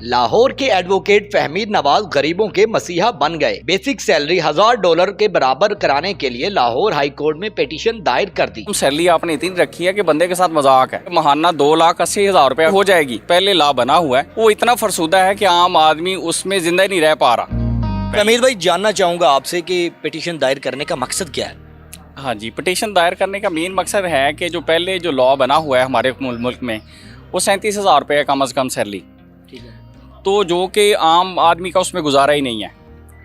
लाहौर के एडवोकेट फहमीद नवाज गरीबों के मसीहा बन गए। बेसिक सैलरी $1000 के बराबर कराने के लिए लाहौर हाई कोर्ट में पिटीशन दायर कर दी। सैलरी आपने इतनी रखी है कि बंदे के साथ मजाक है। महाना 2,80,000 रुपया हो जाएगी। पहले ला बना हुआ है, वो इतना फरसूदा है कि आम आदमी उसमें जिंदा ही नहीं रह पा रहा। फहमीद भाई, जानना चाहूंगा आपसे कि पिटीशन दायर करने का मकसद क्या है? हाँ जी, पिटीशन दायर करने का मेन मकसद है कि जो पहले जो लॉ बना हुआ है हमारे मुल्क में, वो 37,000 रुपये कम अज़ कम सैलरी, ठीक है, तो जो कि आम आदमी का उसमें गुजारा ही नहीं है।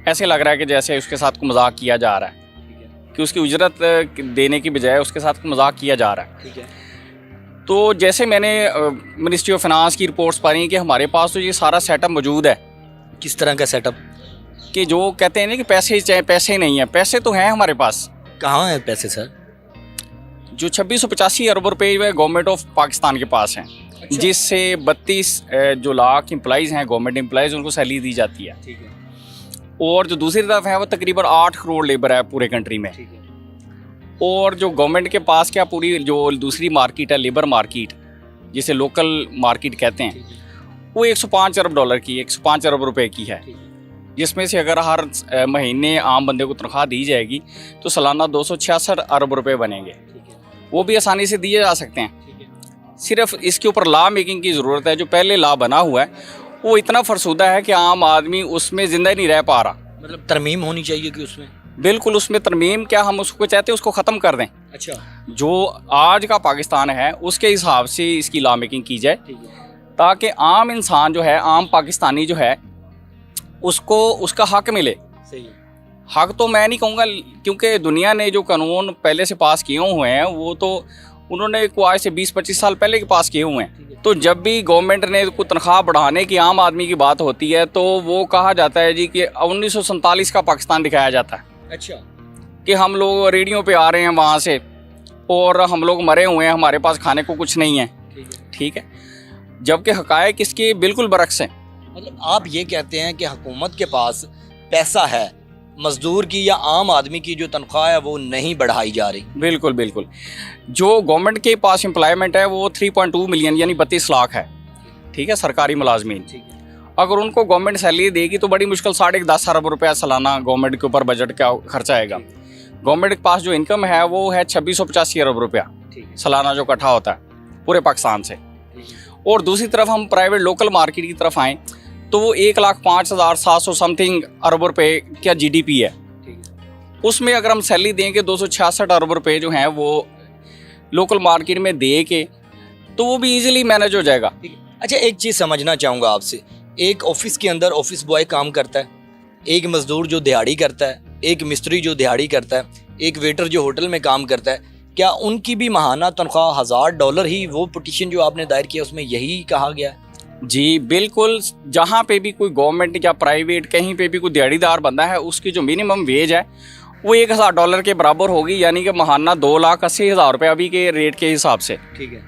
ऐसे लग रहा है कि जैसे उसके साथ को मजाक किया जा रहा है कि उसकी उजरत देने की बजाय उसके साथ मजाक किया जा रहा है। ठीक है। तो जैसे मैंने मिनिस्ट्री ऑफ फाइनेंस की रिपोर्ट्स पढ़ी कि हमारे पास तो ये सारा सेटअप मौजूद है। किस तरह का सेटअप? कि जो कहते हैं ना कि पैसे चाहे पैसे नहीं है, पैसे तो हैं हमारे पास। कहाँ है पैसे सर? जो 2685 अरब रुपये गवर्नमेंट ऑफ पाकिस्तान के पास हैं। अच्छा। जिससे 32 जो लाख एम्प्लॉइज़ हैं गवर्नमेंट एम्प्लॉइज़, उनको सैलरी दी जाती है। ठीक है। और जो दूसरी तरफ है वो तकरीबन 8 करोड़ लेबर है पूरे कंट्री में। ठीक है। और जो गवर्नमेंट के पास क्या पूरी जो दूसरी मार्केट है, लेबर मार्केट जिसे लोकल मार्केट कहते हैं, वो 105 अरब डॉलर की, 105 अरब रुपए की है। जिसमें से अगर हर महीने आम बंदे को तनख्वाह दी जाएगी तो सालाना 266 अरब रुपए बनेंगे। वो भी आसानी से दिए जा सकते हैं। सिर्फ इसके ऊपर लॉ मेकिंग की ज़रूरत है। जो पहले लॉ बना हुआ है वो इतना फरसूदा है कि आम आदमी उसमें ज़िंदा नहीं रह पा रहा। मतलब तरमीम होनी चाहिए कि उसमें? बिल्कुल, उसमें तरमीम क्या, हम उसको चाहते हैं उसको ख़त्म कर दें। अच्छा। जो आज का पाकिस्तान है उसके हिसाब से इसकी लॉ मेकिंग की जाए, ताकि आम इंसान जो है, आम पाकिस्तानी जो है, उसको उसका हक मिले। सही है। हक तो मैं नहीं कहूँगा, क्योंकि दुनिया ने जो कानून पहले से पास किए हुए हैं वो तो उन्होंने को आज से 20-25 साल पहले के पास किए हुए हैं। तो जब भी गवर्नमेंट ने को तनख्वाह बढ़ाने की आम आदमी की बात होती है तो वो कहा जाता है जी कि 1947 का पाकिस्तान दिखाया जाता है। अच्छा। कि हम लोग रेडियो पे आ रहे हैं वहाँ से और हम लोग मरे हुए हैं, हमारे पास खाने को कुछ नहीं है। ठीक है। जबकि हकायक इसके बिल्कुल बरक्स हैं। मतलब आप ये कहते हैं कि हुकूमत के पास पैसा है, मजदूर की या आम आदमी की जो तनख्वाह है वो नहीं बढ़ाई जा रही? बिल्कुल बिल्कुल। जो गवर्नमेंट के पास एम्प्लॉयमेंट है वो 3.2 मिलियन यानी 32 लाख है। ठीक है, सरकारी मुलाजमीन। अगर उनको गवर्नमेंट सैलरी देगी तो बड़ी मुश्किल 10.5 अरब रुपया सालाना गवर्नमेंट के ऊपर बजट का खर्चा आएगा। गवर्नमेंट के पास जो इनकम है वो है 2685 अरब रुपया सालाना जो इकट्ठा होता है पूरे पाकिस्तान से। और दूसरी तरफ हम प्राइवेट लोकल मार्केट की तरफ आएँ तो वो 1,05,700 समथिंग अरब रुपये क्या GDP है। उसमें अगर हम सैलरी देंगे 266 अरब रुपये जो हैं वो लोकल मार्केट में दे के, तो वो भी इजीली मैनेज हो जाएगा। अच्छा, एक चीज़ समझना चाहूँगा आपसे। एक ऑफिस के अंदर ऑफिस बॉय काम करता है, एक मजदूर जो दिहाड़ी करता है, एक मिस्त्री जो दिहाड़ी करता है, एक वेटर जो होटल में काम करता है, क्या उनकी भी माहाना तनख्वाह $1000 ही? वो पिटीशन जो आपने दायर किया उसमें यही कहा गया है? जी बिल्कुल। जहाँ पे भी कोई गवर्नमेंट या प्राइवेट कहीं पे भी कोई दिहाड़ीदार बंदा है, उसकी जो मिनिमम वेज है वो $1000 के बराबर होगी, यानी कि माहाना 2,80,000 रुपये अभी के रेट के हिसाब से। ठीक है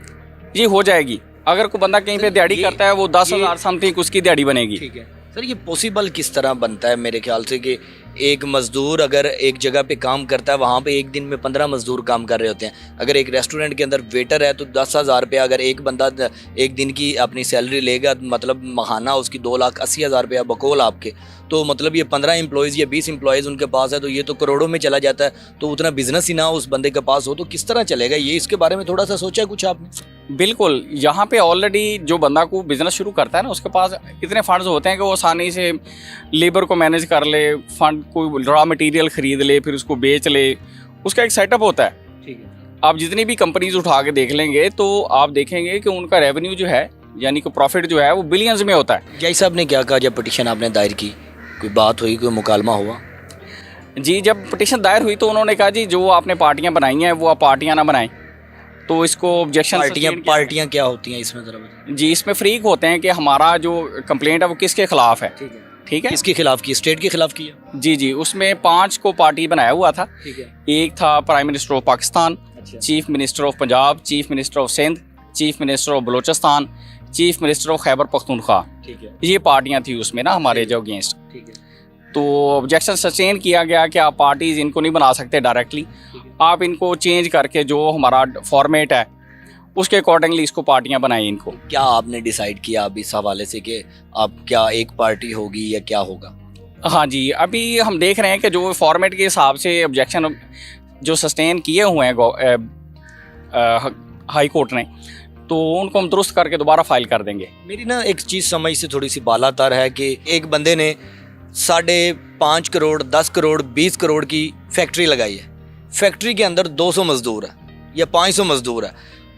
जी, हो जाएगी। अगर कोई बंदा कहीं पे दिहाड़ी करता है वो 10,000 समथिंग उसकी दिहाड़ी बनेगी। ठीक है सर, ये पॉसिबल किस तरह बनता है? मेरे ख्याल से कि एक मज़दूर अगर एक जगह पे काम करता है, वहाँ पे एक दिन में 15 मज़दूर काम कर रहे होते हैं। अगर एक रेस्टोरेंट के अंदर वेटर है तो 10,000 रुपया अगर एक बंदा एक दिन की अपनी सैलरी लेगा, मतलब माहाना उसकी 2,80,000 रुपया बकौल आपके, तो मतलब ये 15 एम्प्लॉयज़ या 20 एम्प्लॉयज़ उनके पास है तो ये तो करोड़ों में चला जाता है। तो उतना बिजनेस ही ना उस बंदे के पास हो तो किस तरह चलेगा ये? इसके बारे में थोड़ा सा सोचा कुछ आपने? बिल्कुल। यहाँ पे ऑलरेडी जो बंदा को बिजनेस शुरू करता है ना, उसके पास इतने फंड्स होते हैं कि वो आसानी से लेबर को मैनेज कर ले, फंड कोई रॉ मटेरियल ख़रीद ले, फिर उसको बेच ले। उसका एक सेटअप होता है। ठीक है। आप जितनी भी कंपनीज उठा के देख लेंगे तो आप देखेंगे कि उनका रेवेन्यू जो है, यानी कि प्रॉफिट जो है, वो बिलियंस में होता है। जय साहब ने क्या कहा जब पिटीशन आपने दायर की? कोई बात हुई, कोई मुकालमा हुआ? जी, जब पिटीशन दायर हुई तो उन्होंने कहा जी जो आपने पार्टियाँ बनाई हैं वो आप पार्टियाँ ना बनाएं। तो इसको ऑब्जेक्शन। पार्टियाँ क्या होती हैं इसमें ज़रा बताएं? जी, इसमें फ्रीक होते हैं कि हमारा जो कंप्लेंट है वो किसके खिलाफ है। ठीक है। किसके खिलाफ की? स्टेट के खिलाफ की है? जी जी, उसमें 5 को पार्टी बनाया हुआ था। ठीक है। एक था prime minister of Pakistan, chief minister of Punjab, chief minister of Sindh, chief minister of Balochistan, chief minister of Khyber Pakhtunkhwa. ठीक है। ये पार्टियां थी उसमें ना हमारे जो अगेंस्ट। ठीक है। तो ऑब्जेक्शन सस्टेन किया गया कि आप पार्टीज इनको नहीं बना सकते डायरेक्टली, आप इनको चेंज करके जो हमारा फॉर्मेट है उसके अकॉर्डिंगली इसको पार्टियां बनाई इनको। क्या आपने डिसाइड किया अब इस हवाले से कि अब क्या एक पार्टी होगी या क्या होगा? हाँ जी, अभी हम देख रहे हैं कि जो फॉर्मेट के हिसाब से ऑब्जेक्शन जो सस्टेन किए हुए हैं हाई कोर्ट ने, तो उनको हम दुरुस्त करके दोबारा फाइल कर देंगे। मेरी ना एक चीज़ समझ से थोड़ी सी बालातर है कि एक बंदे ने 5.5 करोड़, 10 करोड़, 20 करोड़ की फैक्ट्री लगाई है। फैक्ट्री के अंदर 200 मज़दूर है या 500 मज़दूर है।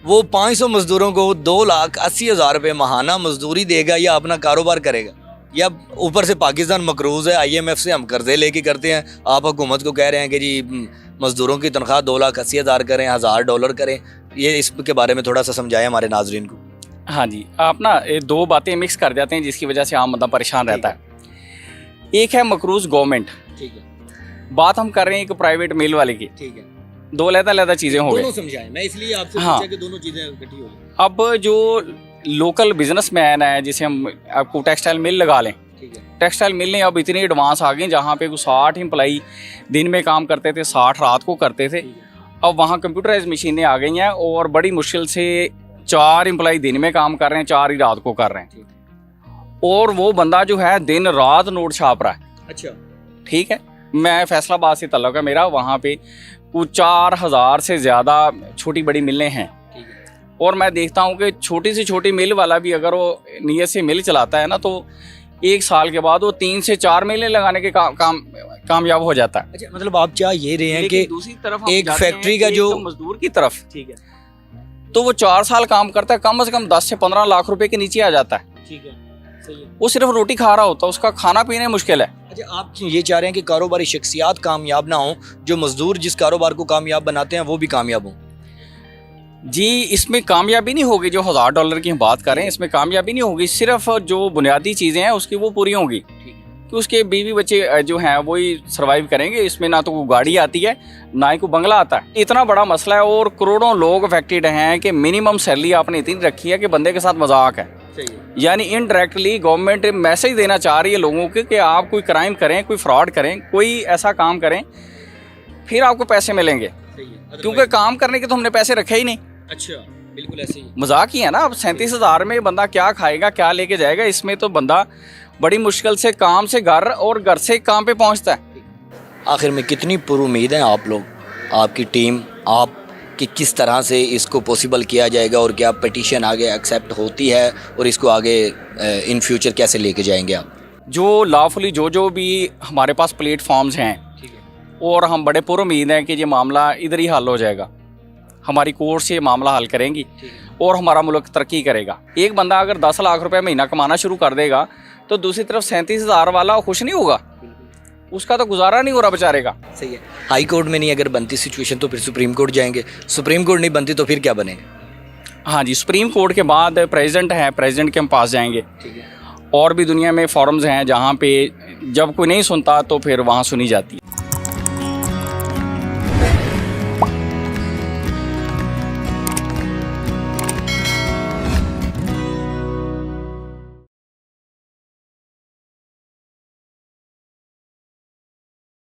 वो 500 मज़दूरों को 2,80,000 रुपये माहाना मजदूरी देगा या अपना कारोबार करेगा? या ऊपर से पाकिस्तान मकरूज़ है, IMF से हम कर्जे लेके करते हैं, आप हुकूमत को कह रहे हैं कि जी मज़दूरों की तनख्वाह 2,80,000 करें, $1,000 करें। ये इसके बारे में थोड़ा सा समझाएं हमारे नाजरीन को। हाँ जी, आप ना ये दो बातें मिक्स कर जाते हैं जिसकी वजह से आम बंदा परेशान रहता है। एक है मकरूज़ गवर्नमेंट, ठीक है, बात हम कर रहे हैं एक प्राइवेट मिल वाले की, ठीक है, दो अलग-अलग चीज़ें हो गई। दोनों समझाएं, मैं इसलिए आपसे हाँ। पूछा कि दोनों चीज़ें इकट्ठी हो गई। अब जो लोकल बिजनेसमैन है, जिसे हम आपको टेक्सटाइल मिल लगा लें, ठीक है, टेक्सटाइल मिलें अब इतनी एडवांस आ गई जहाँ पे 60 एम्प्लाई दिन में काम करते थे, 60 रात को करते थे। अब वहाँ कंप्यूटराइज मशीनें आ गई हैं और बड़ी मुश्किल से 4 एम्प्लाई दिन में काम कर रहे हैं, 4 ही रात को कर रहे हैं। और वो बंदा जो है दिन रात नोट छाप रहा है। अच्छा, ठीक है, मैं फैसलाबाद से तल्लुक़ है मेरा, वहाँ पे कुछ 4,000 से ज़्यादा छोटी बड़ी मिलें हैं। ठीक है, और मैं देखता हूँ कि छोटी से छोटी मिल वाला भी अगर वो नीयत से मिल चलाता है ना, तो 1 साल के बाद वो 3 से 4 मिलें लगाने के कामयाब हो जाता है। अच्छा, मतलब आप चाह ये रहे हैं कि दूसरी तरफ हम एक जाते हैं फैक्ट्री का कि जो एक मजदूर की तरफ, ठीक है, तो वो 4 साल काम करता है, कम से कम 10 से 15 लाख रुपए के नीचे आ जाता है। ठीक है, सही है। वो सिर्फ रोटी खा रहा होता है, उसका खाना पीना मुश्किल है। अच्छा, आप ये चाह रहे हैं कि कारोबारी शख्सियात कामयाब ना हो, जो मजदूर जिस कारोबार को कामयाब बनाते हैं वो भी कामयाब हों? जी, इसमें कामयाबी नहीं होगी जो $1,000 की हम बात करें, इसमें कामयाबी नहीं होगी। सिर्फ जो बुनियादी चीज़ें हैं उसकी वो पूरी होंगी कि उसके बीवी बच्चे जो हैं वही सर्वाइव करेंगे। इसमें ना तो कोई गाड़ी आती है, ना ही कोई बंगला आता है। इतना बड़ा मसला है और करोड़ों लोग अफेक्टेड हैं कि मिनिमम सैलरी आपने इतनी रखी है कि बंदे के साथ मजाक है। यानी इनडायरेक्टली गवर्नमेंट मैसेज देना चाह रही है लोगों के कि आप कोई क्राइम करें, कोई फ्रॉड करें, कोई ऐसा काम करें, फिर आपको पैसे मिलेंगे, क्योंकि काम करने के तो हमने पैसे रखे ही नहीं। अच्छा, बिल्कुल ऐसे ही मजाक ही है ना। अब 37,000 में बंदा क्या खाएगा, क्या लेके जाएगा? इसमें तो बंदा बड़ी मुश्किल से काम से घर और घर से काम पे पहुंचता है। आखिर में कितनी पुरुमीद हैं आप लोग, आपकी टीम, आप कि किस तरह से इसको पॉसिबल किया जाएगा और क्या पिटीशन आगे एक्सेप्ट होती है और इसको आगे इन फ्यूचर कैसे लेके जाएंगे आप? जो लॉफुली जो भी हमारे पास प्लेटफॉर्म्स हैं, ठीक है, और हम बड़े पुरुमीद हैं कि ये मामला इधर ही हल हो जाएगा। हमारी कोर्ट से ये मामला हल करेंगी और हमारा मुल्क तरक्की करेगा। एक बंदा अगर 10 लाख रुपए महीना कमाना शुरू कर देगा तो दूसरी तरफ 37,000 वाला खुश नहीं होगा, उसका तो गुजारा नहीं हो रहा बेचारे का। सही है। हाई कोर्ट में नहीं अगर बनती सिचुएशन तो फिर सुप्रीम कोर्ट जाएंगे, सुप्रीम कोर्ट नहीं बनती तो फिर क्या बनेगा? हाँ जी, सुप्रीम कोर्ट के बाद प्रेसिडेंट है, प्रेसिडेंट के हम पास जाएंगे। ठीक है, और भी दुनिया में फॉरम्स हैं जहाँ पे जब कोई नहीं सुनता तो फिर वहाँ सुनी जाती है।